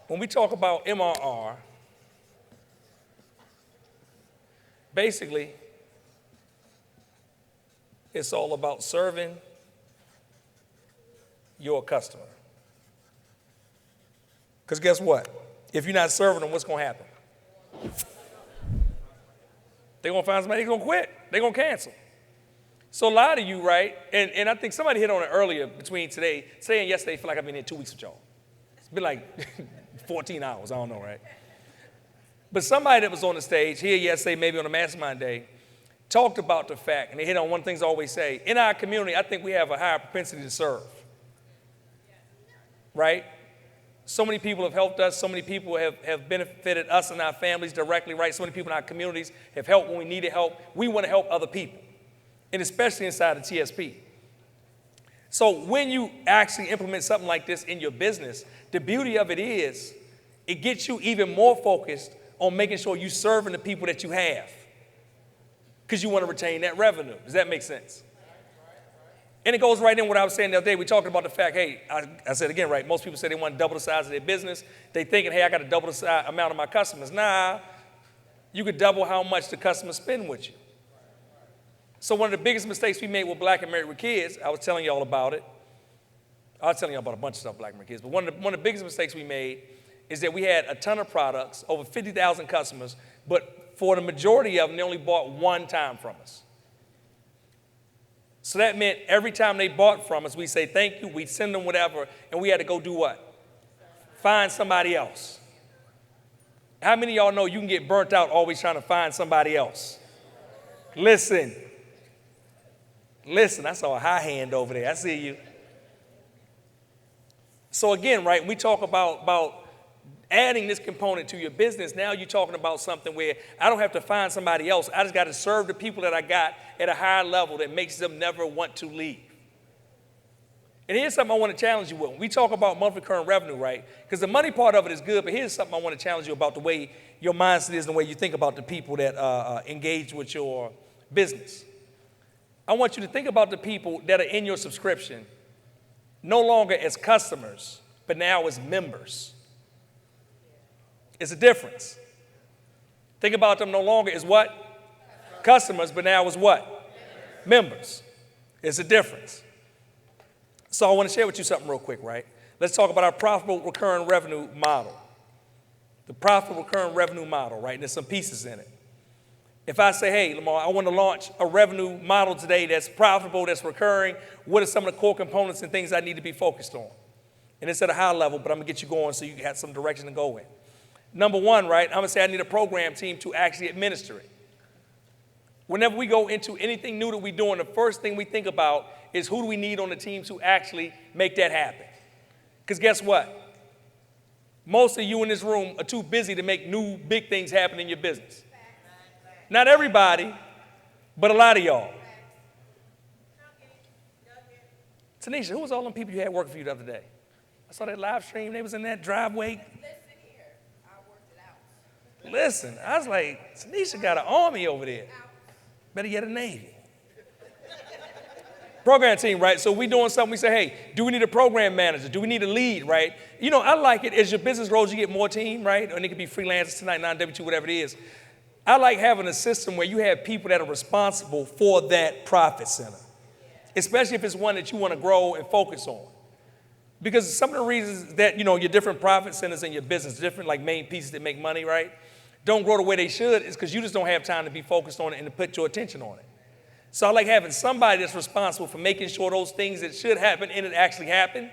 when we talk about MRR, basically, it's all about serving your customer. Because guess what? If you're not serving them, what's going to happen? They're going to find somebody who's going to quit. They're going to cancel. So a lot of you, right, and I think somebody hit on it earlier between today and yesterday, I feel like I've been here 2 weeks with y'all. It's been like 14 hours, I don't know, right? But somebody that was on the stage here yesterday, maybe on a mastermind day, talked about the fact, and they hit on one of the things I always say, in our community, I think we have a higher propensity to serve, right? So many people have helped us. So many people have benefited us and our families directly, right? So many people in our communities have helped when we needed help. We want to help other people, and especially inside the TSP. So when you actually implement something like this in your business, the beauty of it is it gets you even more focused on making sure you're serving the people that you have because you want to retain that revenue. Does that make sense? And it goes right in what I was saying the other day. We talked about the fact, hey, I said again, right, most people say they want to double the size of their business. They thinking, hey, I got to double the amount of my customers. Nah, you could double how much the customers spend with you. So one of the biggest mistakes we made with Black and Married with Kids, I was telling y'all about it. I was telling y'all about a bunch of stuff, Black and Married Kids, but one of the biggest mistakes we made is that we had a ton of products, over 50,000 customers, but for the majority of them, they only bought one time from us. So that meant every time they bought from us, we say thank you, we'd send them whatever, and we had to go do what? Find somebody else. How many of y'all know you can get burnt out always trying to find somebody else? Listen, I saw a high hand over there. I see you. So again, right, we talk about adding this component to your business. Now you're talking about something where I don't have to find somebody else. I just got to serve the people that I got at a higher level that makes them never want to leave. And here's something I want to challenge you with. When we talk about monthly recurring revenue, right? Because the money part of it is good, but here's something I want to challenge you about the way your mindset is and the way you think about the people that engage with your business. I want you to think about the people that are in your subscription no longer as customers, but now as members. It's a difference. Think about them no longer as what? Customers, but now as what? Members. It's a difference. So I want to share with you something real quick, right? Let's talk about our profitable recurring revenue model. The profitable recurring revenue model, right? And there's some pieces in it. If I say, hey, Lamar, I want to launch a revenue model today that's profitable, that's recurring, what are some of the core components and things I need to be focused on? And it's at a high level, but I'm going to get you going so you have some direction to go in. Number one, right, I'm going to say I need a program team to actually administer it. Whenever we go into anything new that we're doing, the first thing we think about is who do we need on the team to actually make that happen? Because guess what? Most of you in this room are too busy to make new big things happen in your business. Not everybody, but a lot of y'all. Tanisha, who was all them people you had working for you the other day? I saw that live stream. They was in that driveway. Listen, I was like, Tanisha got an army over there. Better get a Navy. Program team, right? So we doing something, we say, hey, do we need a program manager? Do we need a lead, right? You know, I like it. As your business grows, you get more team, right? And it could be freelancers tonight, non-W2, whatever it is. I like having a system where you have people that are responsible for that profit center, especially if it's one that you want to grow and focus on. Because some of the reasons that, you know, your different profit centers in your business, different like main pieces that make money, right, don't grow the way they should is because you just don't have time to be focused on it and to put your attention on it. So I like having somebody that's responsible for making sure those things that should happen and it actually happen.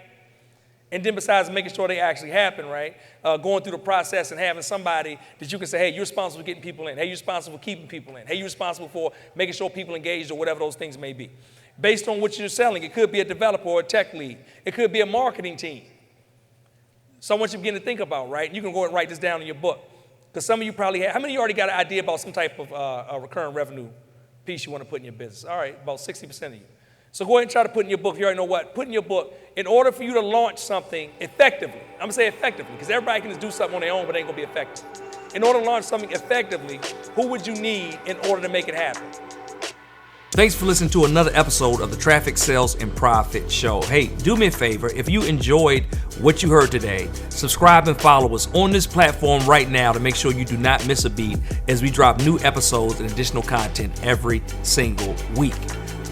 And then besides making sure they actually happen, right, going through the process and having somebody that you can say, hey, you're responsible for getting people in. Hey, you're responsible for keeping people in. Hey, you're responsible for making sure people engaged or whatever those things may be. Based on what you're selling, it could be a developer or a tech lead. It could be a marketing team. So I want you to begin to think about, right? You can go and write this down in your book. Because some of you probably have, how many of you already got an idea about some type of recurring revenue piece you want to put in your business? All right, about 60% of you. So go ahead and try to put in your book. You already know what. Put in your book, in order for you to launch something effectively, I'm going to say effectively, because everybody can just do something on their own, but it ain't going to be effective. In order to launch something effectively, who would you need in order to make it happen? Thanks for listening to another episode of the Traffic, Sales, and Profit Show. Hey, do me a favor. If you enjoyed what you heard today, subscribe and follow us on this platform right now to make sure you do not miss a beat as we drop new episodes and additional content every single week.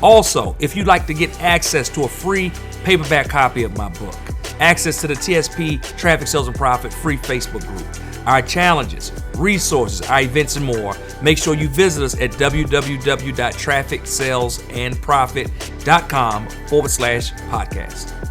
Also, if you'd like to get access to a free paperback copy of my book, access to the TSP Traffic, Sales, and Profit free Facebook group, our challenges, resources, our events, and more, make sure you visit us at www.trafficsalesandprofit.com/podcast.